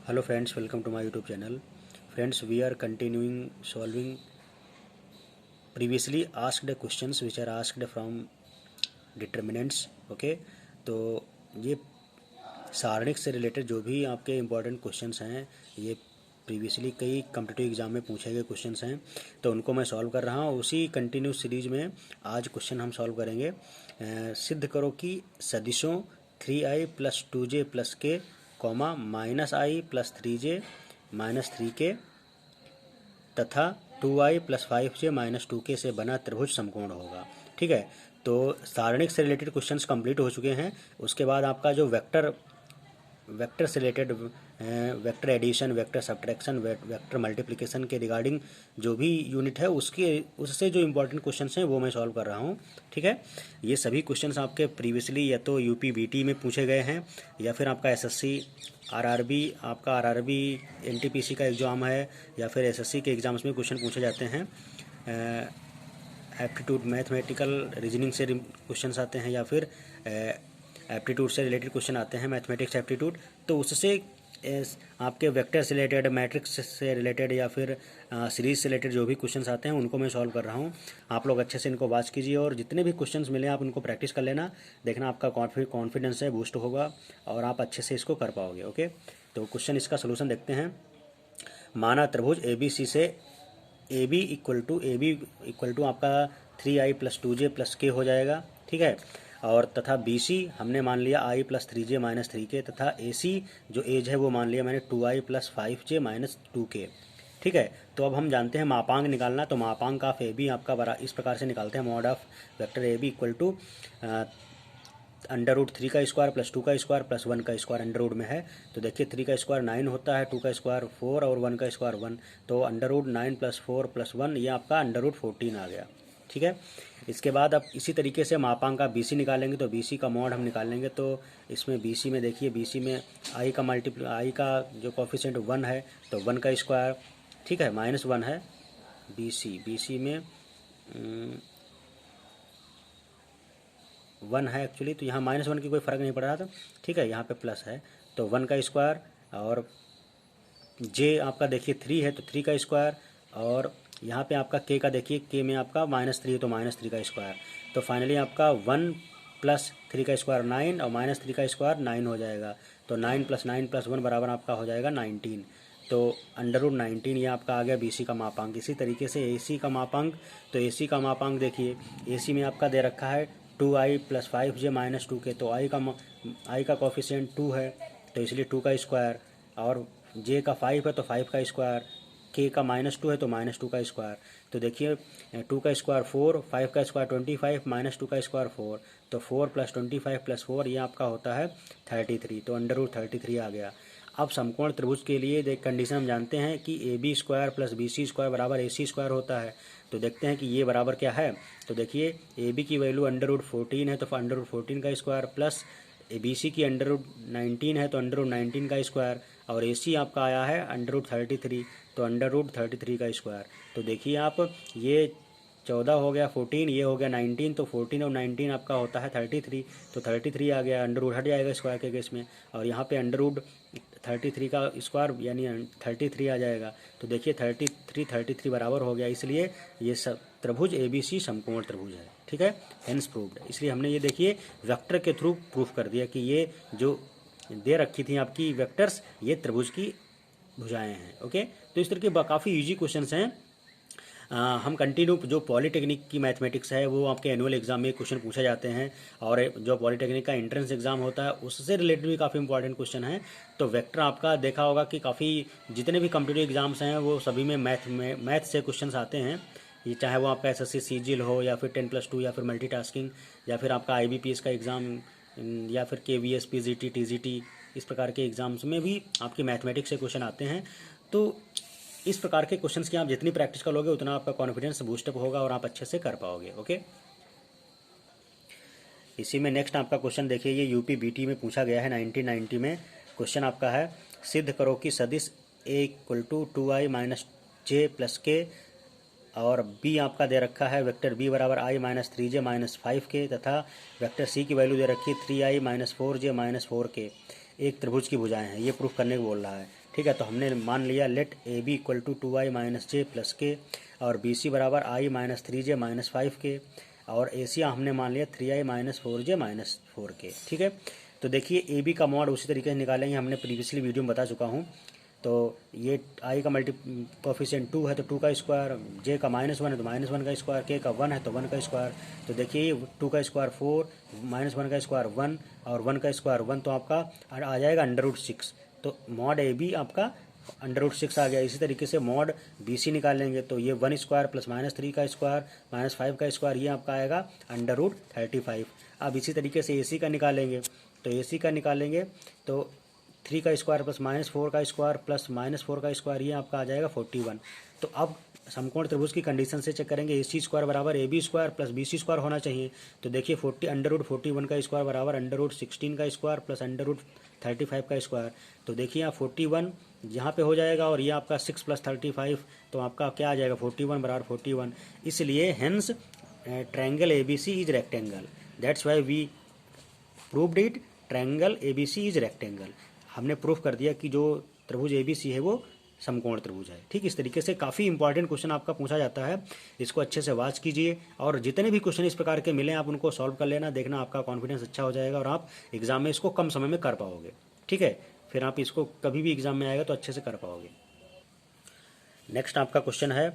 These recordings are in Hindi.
Hello friends, welcome to my YouTube channel. Friends, we are continuing solving previously asked questions which are asked from determinants. Okay, तो ये सारणिक से रिलेटेड जो भी आपके इम्पोर्टेंट क्वेश्चंस हैं ये प्रीवियसली कई कम्पिटिटिव एग्जाम में पूछे गए क्वेश्चंस हैं, तो उनको मैं सॉल्व कर रहा हूँ। उसी कंटिन्यू सीरीज में आज क्वेश्चन हम सॉल्व करेंगे। सिद्ध करो कि सदिशों 3i प्लस 2j प्लस के कॉमा माइनस आई प्लस 3j माइनस 3k तथा 2i plus 5j minus 2k से बना त्रिभुज समकोण होगा। ठीक है, तो सारणिक से रिलेटेड क्वेश्चंस कंप्लीट हो चुके हैं। उसके बाद आपका जो वेक्टर से related vector addition, vector subtraction, vector multiplication के रिगार्डिंग जो भी यूनिट है उससे जो इम्पोर्टेंट क्वेश्चंस हैं वो मैं सॉल्व कर रहा हूँ। ठीक है, ये सभी क्वेश्चंस आपके प्रीवियसली या तो यूपी बीटी में पूछे गए हैं या फिर आपका एसएससी आरआरबी एनटीपीसी का एग्ज़ाम है या फिर एसएससी के एग्ज़ाम्स में क्वेश्चन पूछे जाते हैं। एप्टीट्यूड मैथमेटिकल रीजनिंग से क्वेश्चंस आते हैं या फिर एप्टीट्यूड से रिलेटेड क्वेश्चन आते हैं, मैथमेटिक्स एप्टीट्यूड। तो उससे आपके वेक्टर से रिलेटेड, मैट्रिक्स से रिलेटेड या फिर सीरीज से रिलेटेड जो भी क्वेश्चंस आते हैं उनको मैं सॉल्व कर रहा हूँ। आप लोग अच्छे से इनको वॉच कीजिए और जितने भी क्वेश्चंस मिले आप उनको प्रैक्टिस कर लेना। देखना आपका कॉन्फिडेंस है बूस्ट होगा और आप अच्छे से इसको कर पाओगे। ओके, तो क्वेश्चन इसका सोल्यूशन देखते हैं। माना त्रिभुज ए बी सी से ए बी इक्वल टू आपका 3i प्लस 2j प्लस के हो जाएगा। ठीक है, और तथा बी सी हमने मान लिया i plus 3j minus 3k तथा ए सी जो एज है वो मान लिया मैंने 2i plus 5j minus 2k। ठीक है, तो अब हम जानते हैं मापांक निकालना। तो मापांक ऑफ ए बी आपका बड़ा इस प्रकार से निकालते हैं। Mod of vector A B equal to under root 3 का स्क्वायर प्लस 2 का स्क्वायर प्लस 1 का स्क्वायर अंडर रूट में है। तो देखिए 3 का स्क्वायर 9 होता है, 2 का स्क्वायर 4 और 1 का स्क्वायर 1। तो अंडर रूट 9 प्लस 4 प्लस 1 ये आपका अंडर रूट 14 आ गया। ठीक है, इसके बाद अब इसी तरीके से मापांक का बी सी निकालेंगे। तो बी सी का मॉड हम निकालेंगे। तो इसमें बी सी में देखिए, बी सी में आई का जो कॉफिशेंट 1 है तो 1 का स्क्वायर, ठीक है, माइनस 1 है। बी सी में 1 है एक्चुअली, तो यहाँ माइनस 1 की कोई फ़र्क नहीं पड़ रहा था। ठीक है, यहाँ पे प्लस है तो 1 का स्क्वायर और जे आपका देखिए 3 है तो 3 का स्क्वायर और यहाँ पे आपका के का देखिए, के में आपका -3 है तो -3 का स्क्वायर। तो फाइनली आपका 1 प्लस 3 का स्क्वायर 9 और -3 का स्क्वायर 9 हो जाएगा। तो 9 प्लस 9 प्लस 1 बराबर आपका हो जाएगा 19। तो अंडर रूट 19 ये आपका आ गया बीसी का मापांक। इसी तरीके से एसी का मापांक, तो एसी का मापांक देखिए, एसी में आपका दे रखा है 2i plus 5j minus 2k। तो आई का कॉफिशेंट 2 है तो इसलिए 2 का स्क्वायर और जे का 5 है तो 5 का स्क्वायर, के का -2 है तो -2 का स्क्वायर। तो देखिए 2 का स्क्वायर 4, 5 का स्क्वायर 25, -2 का स्क्वायर 4। तो 4 प्लस 25 प्लस 4 ये आपका होता है 33। तो अंडर रूट 33 आ गया। अब समकोण त्रिभुज के लिए कंडीशन हम जानते हैं कि A B square plus B C square बराबर ए सी स्क्वायर होता है। तो देखते हैं कि ये बराबर क्या है। तो देखिए ए बी की वैल्यू अंडर रूट 14 है तो अंडर रूट 14 का स्क्वायर प्लस बी सी की अंडर रूट 19 है तो अंडर रूट 19 का स्क्वायर और ए सी आपका आया है अंडर रूट 33 तो अंडर रूट 33 का स्क्वायर। तो देखिए आप, ये 14 हो गया 14, ये हो गया 19, तो 14 और 19 आपका होता है 33। तो 33 आ गया, अंडर रूट हट जाएगा स्क्वायर के केस में और यहाँ पे अंडर रूट 33 का स्क्वायर यानी 33 आ जाएगा। तो देखिए 33 बराबर हो गया, इसलिए ये सब त्रिभुज ए बी सी समकोण त्रिभुज है। ठीक है, हेंस प्रूव्ड। इसलिए हमने ये देखिए वेक्टर के थ्रू प्रूफ कर दिया कि ये जो दे रखी थी आपकी वेक्टर्स ये त्रिभुज की भुजाएं हैं। ओके, तो इस तरह के काफ़ी इजी क्वेश्चंस हैं। हम कंटिन्यू जो पॉलीटेक्निक की मैथमेटिक्स है वो आपके एनुअल एग्जाम में क्वेश्चन पूछे जाते हैं और जो पॉलीटेक्निक का एंट्रेंस एग्जाम होता है उससे रिलेटेड भी काफ़ी इंपॉर्टेंट क्वेश्चन है। तो वेक्टर आपका देखा होगा कि काफ़ी जितने भी कम्पिटिटिव एग्जाम्स हैं वो सभी में मैथ से क्वेश्चन आते हैं। ये चाहे वो आपका एसएससी सीजीएल हो या फिर 10+2 या फिर मल्टीटास्किंग या फिर आपका आईबीपीएस का एग्ज़ाम या फिर केवीएस पीजीटी टीजीटी, इस प्रकार के एग्ज़ाम्स में भी आपके मैथमेटिक्स से क्वेश्चन आते हैं। तो इस प्रकार के क्वेश्चंस की आप जितनी प्रैक्टिस करोगे उतना आपका कॉन्फिडेंस बूस्टअप होगा और आप अच्छे से कर पाओगे। ओके, इसी में नेक्स्ट आपका क्वेश्चन देखिए, ये यूपी बीटी में पूछा गया है 1990 में। क्वेश्चन आपका है सिद्ध करो कि सदिश A equal to 2i minus J plus के और बी आपका दे रखा है वेक्टर बी बराबर i minus 3j minus 5k तथा वेक्टर सी की वैल्यू दे रखी है 3i minus 4j minus 4k। एक त्रिभुज की भुजाएं हैं, ये प्रूफ करने को बोल रहा है। ठीक है, तो हमने मान लिया let A B equal to 2i minus J plus के और बी सी बराबर i minus 3j minus 5k और ए सी हमने मान लिया 3i minus 4j minus 4k। ठीक है, तो देखिए ए बी का मॉड उसी तरीके से निकालेंगे, हमने प्रीवियसली वीडियो में बता चुका हूँ। तो ये आई का कोफिशिएंट 2 है तो 2 का स्क्वायर, जे का -1 है तो -1 का स्क्वायर, के का 1 है तो 1 का स्क्वायर। तो देखिए 2 का स्क्वायर 4, -1 का स्क्वायर 1 और 1 का स्क्वायर 1, तो आपका आ जाएगा √6। तो मॉड ए बी आपका √6 आ गया। इसी तरीके से मॉड बी सी निकालेंगे तो ये 1 स्क्वायर प्लस -3 का स्क्वायर -5 का स्क्वायर, ये आपका आएगा √35। अब इसी तरीके से ए सी का निकालेंगे, तो ए सी का निकालेंगे तो 3 का स्क्वायर प्लस -4 का स्क्वायर प्लस -4 का स्क्वायर, ये आपका आ जाएगा 41। तो अब समकोण त्रिभुज की कंडीशन से चेक करेंगे, ए सी स्क्वायर बराबर A B square plus B C square होना चाहिए। तो देखिए √41 का स्क्वायर बराबर √16 का स्क्वायर प्लस √35 का स्क्वायर। तो देखिए यहाँ 41 यहाँ पे हो जाएगा और ये आपका 6 प्लस 35, तो आपका क्या आ जाएगा 41 बराबर 41। इसलिए hence triangle A B C is rectangle, that's why we proved it, triangle A B C is rectangle. हमने प्रूफ कर दिया कि जो त्रिभुज ए बी सी है वो समकोण त्रिभुज है। ठीक, इस तरीके से काफ़ी इंपॉर्टेंट क्वेश्चन आपका पूछा जाता है, इसको अच्छे से वॉच कीजिए और जितने भी क्वेश्चन इस प्रकार के मिले आप उनको सॉल्व कर लेना, देखना आपका कॉन्फिडेंस अच्छा हो जाएगा और आप एग्जाम में इसको कम समय में कर पाओगे। ठीक है, फिर आप इसको कभी भी एग्जाम में आएगा तो अच्छे से कर पाओगे। नेक्स्ट आपका क्वेश्चन है,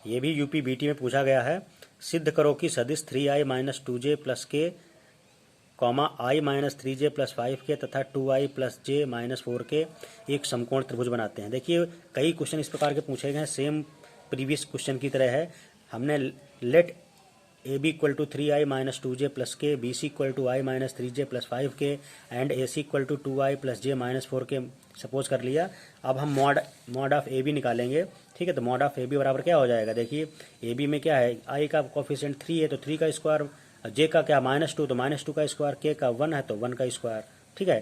ये भी यूपी बीटी में पूछा गया है, सिद्ध करो कि सदिश 3i माइनस 2j प्लस के comma i minus 3j plus 5k तथा 2i plus j minus 4k एक समकोण त्रिभुज बनाते हैं। देखिए कई क्वेश्चन इस प्रकार के पूछे गए हैं, सेम प्रीवियस क्वेश्चन की तरह है। हमने let A B equal to 3i minus 2j plus k, B C equal to i minus 3j plus 5k and A C equal to 2i plus j minus 4k suppose कर लिया। अब हम मॉड ऑफ ए बी निकालेंगे। ठीक है, तो मॉड ऑफ ए बी बराबर क्या हो जाएगा, देखिए ए बी में क्या है, i का कोफिशिएंट 3 है तो 3 का स्क्वायर, जे का क्या -2 तो -2 का स्क्वायर, के का 1 है तो 1 का स्क्वायर। ठीक है,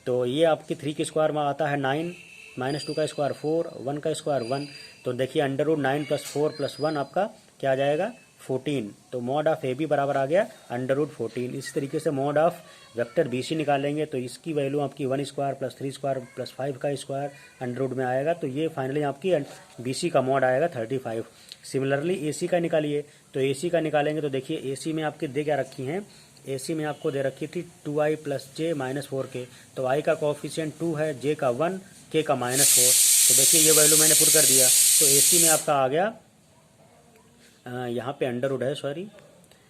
तो ये आपकी 3 के स्क्वायर में आता है 9, -2 का स्क्वायर 4, 1 का स्क्वायर 1। तो देखिए √9 प्लस 4 प्लस 1 आपका क्या आ जाएगा 14। तो मॉड ऑफ ए बी बराबर आ गया √14। इसी तरीके से mod of vector B C निकालेंगे तो इसकी वैल्यू आपकी 1 स्क्वायर प्लस 3 स्क्वायर प्लस 5 का स्क्वायर अंडर में आएगा। तो ये फाइनली आपकी बी सी का मॉड आएगा 35। सिमिलरली ए सी का निकालिए, तो ए सी का निकालेंगे तो देखिए ए सी में आपके दे क्या रखी हैं, ए सी में आपको दे रखी थी 2i plus j minus 4k। तो i का कोफिशिएंट 2 है, j का 1, k का -4। तो देखिए ये वैल्यू मैंने पुट कर दिया, तो ए सी में आपका आ गया यहाँ पे अंडरवुड है सॉरी,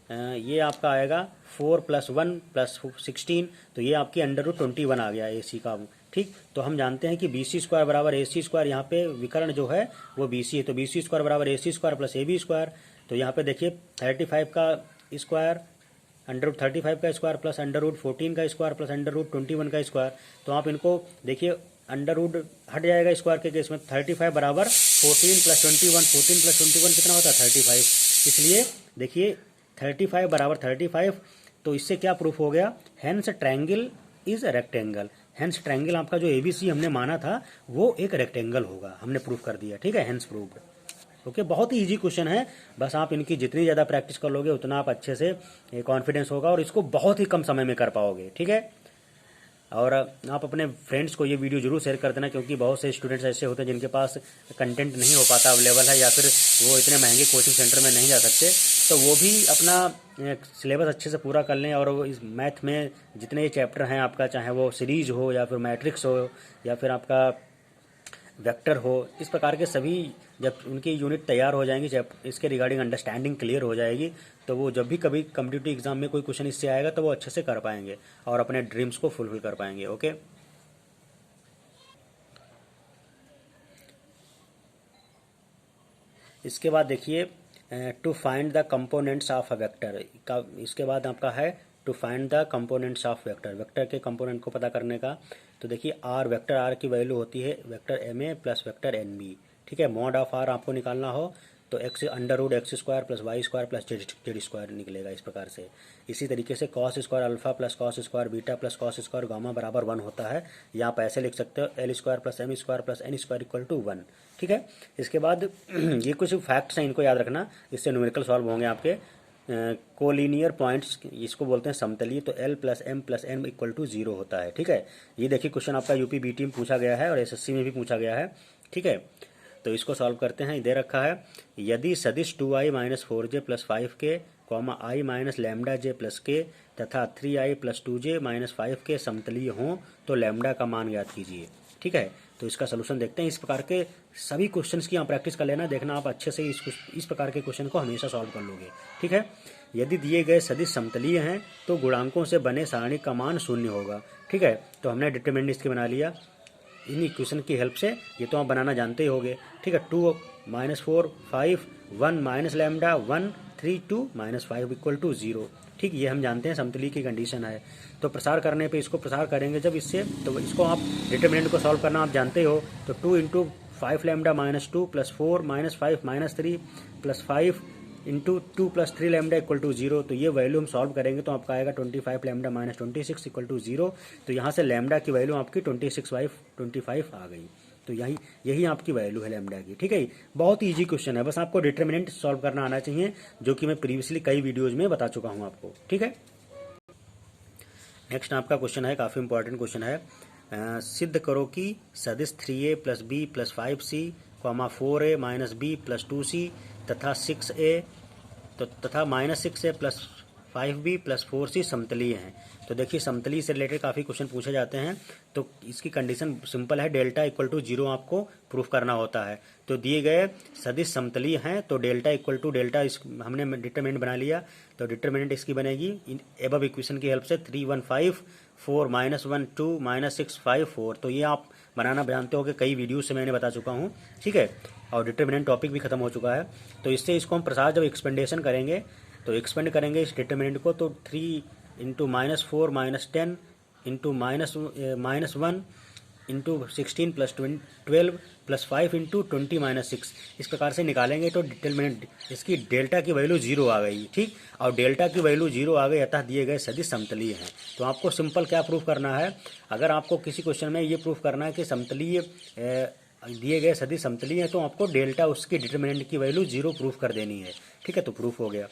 ये आपका आएगा 4 प्लस 1 प्लस 16, तो ये आपकी √21 आ गया ए सी का। ठीक, तो हम जानते हैं कि बी सी स्क्वायर बराबर ए सी स्क्वायर, यहाँ पे विकर्ण जो है वो बी सी है, तो बी सी स्क्वायर बराबर A C square plus A B square. तो यहाँ पे देखिए 35 का स्क्वायर, √35 का स्क्वायर प्लस √14 का स्क्वायर प्लस √21 का स्क्वायर। तो आप इनको देखिए अंडर हट जाएगा स्क्वायर के केस में, 35 बराबर 14 प्लस 21, 14 प्लस 21 कितना होता है 35। इसलिए देखिए 35 बराबर 35, तो इससे क्या प्रूफ हो गया, hence triangle is rectangle. Hence triangle आपका जो एबीसी हमने माना था वो एक रेक्टेंगल होगा, हमने प्रूफ कर दिया। ठीक है, हेंस प्रूव्ड। ओके, बहुत ही इजी क्वेश्चन है, बस आप इनकी जितनी ज़्यादा प्रैक्टिस कर लोगे उतना आप अच्छे से कॉन्फिडेंस होगा और इसको बहुत ही कम समय में कर पाओगे। ठीक है, और आप अपने फ्रेंड्स को ये वीडियो जरूर शेयर कर देना, क्योंकि बहुत से स्टूडेंट्स ऐसे होते हैं जिनके पास कंटेंट नहीं हो पाता अवेलेबल है, या फिर वो इतने महंगे कोचिंग सेंटर में नहीं जा सकते, तो वो भी अपना सिलेबस अच्छे से पूरा कर लें। और वो इस मैथ में जितने चैप्टर हैं आपका, चाहे वो सीरीज हो या फिर मैट्रिक्स हो या फिर आपका वेक्टर हो, इस प्रकार के सभी जब उनकी यूनिट तैयार हो जाएंगी, जब इसके रिगार्डिंग अंडरस्टैंडिंग क्लियर हो जाएगी, तो वो जब भी कभी कॉम्पिटिटिव एग्जाम में कोई क्वेश्चन इससे आएगा तो वो अच्छे से कर पाएंगे और अपने ड्रीम्स को फुलफिल कर पाएंगे। ओके, इसके बाद देखिए to find the components of a vector का, इसके बाद आपका है to find the components of vector, vector के कंपोनेंट को पता करने का। तो देखिए आर, वेक्टर आर की वैल्यू होती है vector M A plus vector N B. ठीक है, मॉड ऑफ आर आपको निकालना हो तो X under root x² plus y² plus z² निकलेगा इस प्रकार से। इसी तरीके से cos square alpha plus cos square beta plus cos square gamma बराबर 1 होता है, या आप ऐसे लिख सकते हो l² plus m² plus n² equal to 1। ठीक है, इसके बाद ये कुछ फैक्ट्स हैं, इनको याद रखना, इससे न्यूमेरिकल सॉल्व होंगे आपके। कोलिनियर पॉइंट्स, इसको बोलते हैं समतलीय, तो L plus M plus N equal to 0 होता है। ठीक है, ये देखिए क्वेश्चन आपका यूपी बीटी में पूछा गया है और एसएससी में भी पूछा गया है। ठीक है, तो इसको सॉल्व करते हैं। दे रखा है यदि सदिश 2i minus 4j plus 5k comma i minus lambda j plus k तथा 3i plus 2j minus 5k समतलीय हों तो लैम्डा का मान ज्ञात कीजिए। ठीक है, तो इसका सलूशन देखते हैं। इस प्रकार के सभी क्वेश्चंस की आप प्रैक्टिस कर लेना, देखना आप अच्छे से इस प्रकार के क्वेश्चन को हमेशा सॉल्व कर लोगे। ठीक है, यदि दिए गए सदिश समतलीय हैं तो गुणांकों से बने सारणी का मान 0 होगा। ठीक है, तो हमने डिटरमिनेंट इसके बना लिया इन इक्वेशन की हेल्प से, ये तो आप बनाना जानते ही होंगे। ठीक है, 2 minus 4 5 1 minus lambda 1 3 2 minus 5 equal to 0। ठीक, ये हम जानते हैं समतलीय की कंडीशन है। तो प्रसार करने पे इसको प्रसार करेंगे जब इससे, तो इसको आप डिटरमिनेंट को सॉल्व करना आप जानते हो। तो 2 into 5 lambda minus 2 plus 4 minus 5 minus 3 plus 5 into 2 plus 3 lambda equal to 0। तो ये वैल्यू हम सॉल्व करेंगे तो आपका आएगा 25 लैम्डा माइनस 26 इक्वल टू 0। तो यहाँ से लैम्डा की वैल्यू आपकी 25 आ गई। तो यही आपकी वैल्यू है लैम्डा की। ठीक है, बहुत ही ईजी क्वेश्चन है, बस आपको डिटरमिनेंट सॉल्व करना आना चाहिए, जो कि मैं प्रीवियसली कई वीडियोज में बता चुका हूँ आपको। ठीक है, नेक्स्ट आपका क्वेश्चन है, काफ़ी इंपॉर्टेंट क्वेश्चन है। सिद्ध करो कि सदिश 3a plus B plus 5c comma 4a minus B plus 2c तथा 6a तथा minus 6a plus 5b plus 4c समतलीय हैं। तो देखिए समतलीय से रिलेटेड काफ़ी क्वेश्चन पूछे जाते हैं। तो इसकी कंडीशन सिंपल है, डेल्टा इक्वल टू 0 आपको प्रूफ करना होता है। तो दिए गए सदिश समतलीय हैं तो डेल्टा इक्वल टू डेल्टा, इस हमने डिटरमिनेंट बना लिया। तो डिटरमिनेंट इसकी बनेगी एबव इक्वेशन की हेल्प से 3 1 5 4 माइनस 1 2 माइनस 6 5 4। तो ये आप बनाना जानते हो कि कई वीडियो से मैंने बता चुका हूँ। ठीक है, और डिटरमिनेंट टॉपिक भी खत्म हो चुका है। तो इससे इसको हम प्रसार जब एक्सपेंडेशन करेंगे तो एक्सपेंड करेंगे इस डिटरमिनेंट को, तो 3 into minus 4 minus 10 into minus 1 into 16 plus 12 plus 5 into 20 minus 6, इस प्रकार से निकालेंगे तो डिटरमिनेंट इसकी डेल्टा की वैल्यू 0 आ गई। ठीक, और डेल्टा की वैल्यू 0 आ गई अतः दिए गए सदिश समतलीय हैं। तो आपको सिंपल क्या प्रूफ करना है, अगर आपको किसी क्वेश्चन में ये प्रूफ करना है कि समतलीय दिए गए सदिश समतलीय है तो आपको डेल्टा उसकी डिटरमिनेंट की वैल्यू 0 प्रूफ कर देनी है। ठीक है, तो प्रूफ हो गया।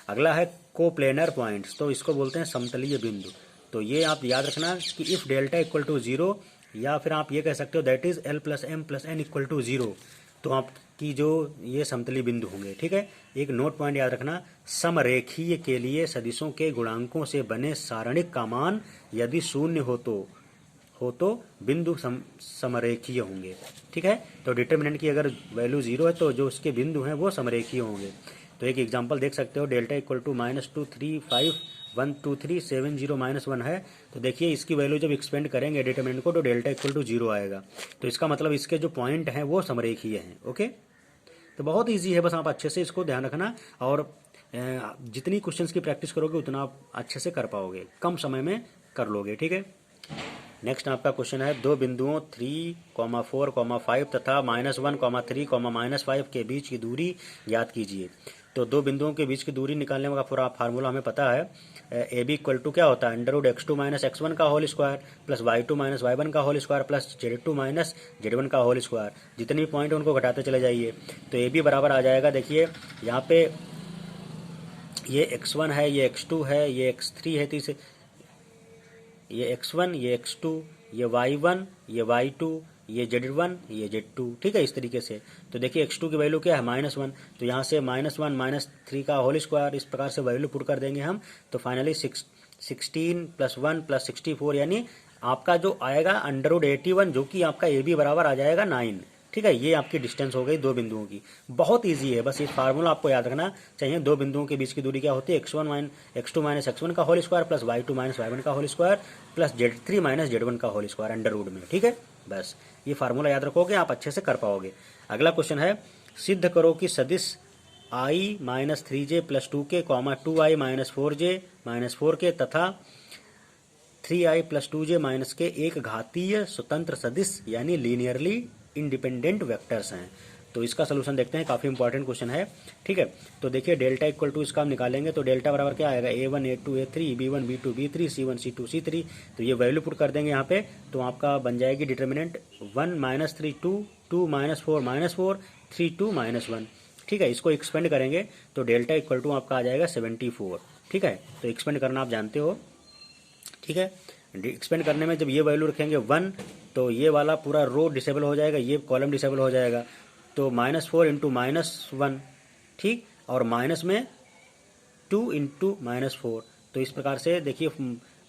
अगला है कोप्लेनर पॉइंट्स, तो इसको बोलते हैं समतलीय बिंदु। तो ये आप याद रखना कि इफ डेल्टा इक्वल टू 0, या फिर आप ये कह सकते हो that is L plus M plus N equal to 0, तो आपकी जो ये समतलीय बिंदु होंगे। ठीक है, एक नोट पॉइंट याद रखना, समरेखीय के लिए सदिशों के गुणांकों से बने सारणिक का मान यदि 0 हो तो बिंदु समरेखीय होंगे। ठीक है, तो डिटरमिनेंट की अगर वैल्यू 0 है तो जो उसके बिंदु हैं वो समरेखीय होंगे। तो एक एग्जांपल देख सकते हो, डेल्टा इक्वल टू -2 3 5 1 2 3 7 0 -1 है। तो देखिए इसकी वैल्यू जब एक्सपेंड करेंगे डिटरमिनेंट को तो डेल्टा इक्वल टू 0 आएगा। तो इसका मतलब इसके जो पॉइंट हैं वो समरेखीय हैं। ओके, तो बहुत ईजी है, बस आप अच्छे से इसको ध्यान रखना और जितनी क्वेश्चंस की प्रैक्टिस करोगे उतना आप अच्छे से कर पाओगे, कम समय में कर लोगे। ठीक है, नेक्स्ट आपका क्वेश्चन है, दो बिंदुओं 3, 4, 5 तथा -1, 3, -5 के बीच की दूरी ज्ञात कीजिए। तो दो बिंदुओं के बीच की दूरी निकालने का पूरा फार्मूला हमें पता है। ए बी इक्वल टू क्या होता है, √x2 माइनस x1 का whole square plus y2 minus y1 का whole square plus z2 minus z1 का होल स्क्वायर। जितने भी पॉइंट उनको घटाते चले जाइए। तो ए बी बराबर आ जाएगा, देखिए यहाँ पे ये x1 है, ये x2 है, ये x3 है, तीसरे ये x1, ये x2, ये y1, ये y2, ये z1, ये z2। ठीक है, इस तरीके से। तो देखिए x2 की वैल्यू क्या है -1, तो यहाँ से -1 -3 का होल स्क्वायर, इस प्रकार से वैल्यू पुट कर देंगे हम। तो फाइनली 16 + 1 + 64, यानी आपका जो आएगा √81, जो कि आपका ए बी बराबर आ जाएगा 9। ठीक है, ये आपकी डिस्टेंस हो गई दो बिंदुओं की। बहुत इजी है, बस ये फार्मूला आपको याद रखना चाहिए। दो बिंदुओं के बीच की दूरी क्या होती है, x2 माइनस x1 का whole square plus y2 minus y1 का whole square plus z3 minus z1 का होल स्क्वायर अंडर रूट में। ठीक है, बस ये फार्मूला याद रखोगे आप अच्छे से कर पाओगे। अगला क्वेश्चन है, सिद्ध करो कि सदिश i minus 3j plus 2k 2i minus 4j minus 4k तथा 3i प्लस 2j माइनस के एक घातीय स्वतंत्र सदिश यानी लीनियरली इंडिपेंडेंट वेक्टर्स हैं। तो इसका सलूशन देखते हैं, काफ़ी इंपॉर्टेंट क्वेश्चन है। ठीक है, तो देखिए डेल्टा इक्वल टू इसका हम निकालेंगे तो डेल्टा बराबर क्या आएगा, a1 a2 a3 b1 b2 b3 c1 c2 c3। तो ये वैल्यू पुट कर देंगे यहाँ पे, तो आपका बन जाएगी डिटर्मिनेंट 1 -3 2 2 -4 -4 3 2 -1। ठीक है। इसको एक्सपेंड करेंगे तो डेल्टा इक्वल टू आपका आ जाएगा 74। ठीक है, तो एक्सपेंड करना आप जानते हो। ठीक है, एक्सपेंड करने में जब ये वैल्यू रखेंगे 1 तो ये वाला पूरा रो डिसेबल हो जाएगा, ये कॉलम डिसेबल हो जाएगा। तो -4 इंटू -1, ठीक, और माइनस में 2 इंटू -4। तो इस प्रकार से देखिए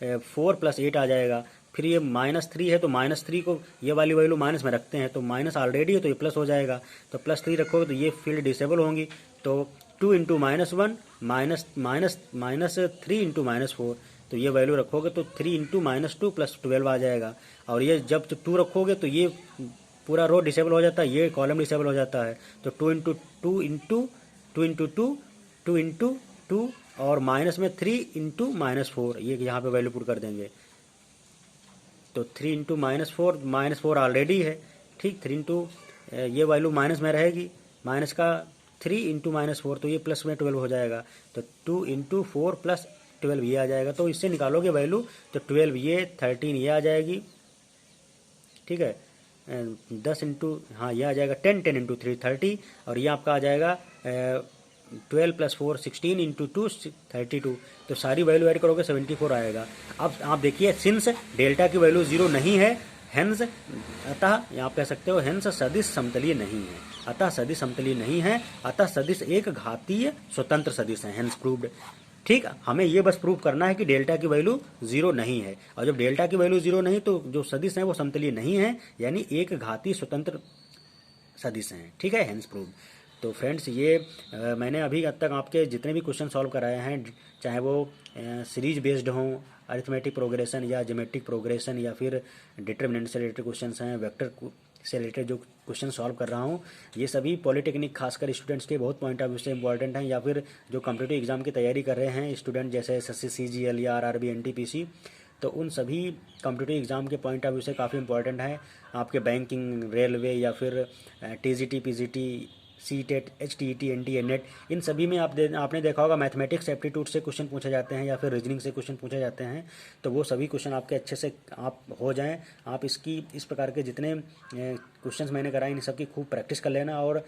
4 + 8 आ जाएगा। फिर ये -3 है तो -3 को ये वाली वैल्यू माइनस में रखते हैं, तो माइनस ऑलरेडी है तो ये प्लस हो जाएगा। तो +3 रखोगे तो ये फील्ड डिसेबल होंगी। तो 2 इंटू -1 -3 इंटू -4, तो ये वैल्यू रखोगे तो 3 इंटू -2 + 12 आ जाएगा। और ये जब 2 रखोगे तो ये पूरा रो डिसेबल हो जाता है, ये कॉलम डिसेबल हो जाता है। तो 2 इंटू 2 इंटू 2 इंटू 2 2 इंटू 2 और माइनस में 3 इंटू -4, ये यहाँ पे वैल्यू पुट कर देंगे। तो 3 इंटू -4 ऑलरेडी है, ठीक, 3 इंटू ये वैल्यू माइनस में रहेगी, माइनस का 3 इंटू -4 तो ये प्लस में 12 हो जाएगा। तो 2 इंटू 4 + 12 ये आ जाएगा। तो इससे निकालोगे वैल्यू तो 12 ये 13 ये आ जाएगी। ठीक है, 10 इंटू, हाँ ये आ जाएगा 10 इंटू 3 30, और ये आपका आ जाएगा 12 + 4 16 इंटू 2 32। तो सारी वैल्यू ऐड करोगे 74 आएगा। अब आप देखिए सिंस डेल्टा की वैल्यू 0 नहीं है, हेंस अतः आप कह सकते हो हेंस सदिश समतलीय नहीं है। अतः सदिश समतलीय नहीं है, अतः सदिश एक घातीय स्वतंत्र सदिश है, हेंस प्रूव्ड। ठीक, हमें ये बस प्रूव करना है कि डेल्टा की वैल्यू 0 नहीं है, और जब डेल्टा की वैल्यू 0 नहीं तो जो सदिश है वो समतलीय नहीं है, यानी एक घातीय स्वतंत्र सदिश हैं। ठीक है, हेंस प्रूव्ड। तो फ्रेंड्स ये मैंने अभी तक आपके जितने भी क्वेश्चन सॉल्व कराए हैं, चाहे वो सीरीज बेस्ड हों, अरिथमेटिक प्रोग्रेशन या ज्योमेट्रिक प्रोग्रेशन, या फिर डिटरमिनेंट से रिलेटेड क्वेश्चन हैं, वेक्टर से रिलेटेड जो क्वेश्चन सॉल्व कर रहा हूँ, ये सभी पॉलिटेक्निक खासकर स्टूडेंट्स के बहुत पॉइंट ऑफ व्यू से इंपॉर्टेंट हैं, या फिर जो कॉम्पिटिटिव एग्जाम की तैयारी कर रहे हैं स्टूडेंट, जैसे SSC CGL या RRB NTPC, तो उन सभी कॉम्पिटिटिव एग्जाम के पॉइंट ऑफ व्यू से काफ़ी इंपॉर्टेंट है। आपके बैंकिंग, रेलवे, या फिर TGT PGT, CTET HTET NTA NET, इन सभी में आपने देखा होगा मैथमेटिक्स एप्टीट्यूड से क्वेश्चन पूछे जाते हैं, या फिर रीजनिंग से क्वेश्चन पूछे जाते हैं। तो वो सभी क्वेश्चन आपके अच्छे से आप हो जाएं। आप इस प्रकार के जितने क्वेश्चंस मैंने कराए इन सब की खूब प्रैक्टिस कर लेना, और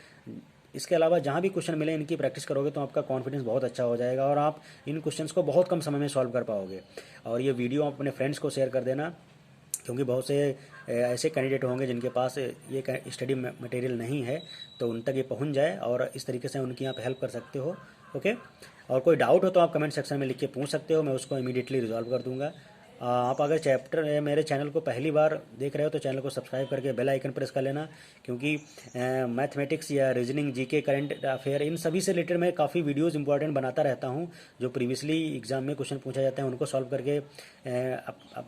इसके अलावा जहाँ भी क्वेश्चन मिले इनकी प्रैक्टिस करोगे तो आपका कॉन्फिडेंस बहुत अच्छा हो जाएगा, और आप इन क्वेश्चंस को बहुत कम समय में सॉल्व कर पाओगे। और ये वीडियो आप अपने फ्रेंड्स को शेयर कर देना, क्योंकि बहुत से ऐसे कैंडिडेट होंगे जिनके पास ये स्टडी मटेरियल नहीं है, तो उन तक ये पहुंच जाए, और इस तरीके से उनकी आप हेल्प कर सकते हो। ओके, और कोई डाउट हो तो आप कमेंट सेक्शन में लिख के पूछ सकते हो, मैं उसको इमीडिएटली रिजॉल्व कर दूंगा। आप अगर मेरे चैनल को पहली बार देख रहे हो तो चैनल को सब्सक्राइब करके बेल आइकन प्रेस कर लेना, क्योंकि मैथमेटिक्स या रीजनिंग, जीके, करंट अफेयर, इन सभी से रिलेटेड मैं काफ़ी वीडियोस इंपॉर्टेंट बनाता रहता हूँ। जो प्रीवियसली एग्जाम में क्वेश्चन पूछा जाते हैं उनको सॉल्व करके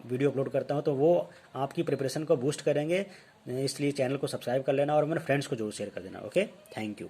वीडियो अपलोड करता हूँ, तो वो आपकी प्रिपरेशन को बूस्ट करेंगे। इसलिए चैनल को सब्सक्राइब कर लेना, और मेरे फ्रेंड्स को जरूर शेयर कर देना। Okay, thank you.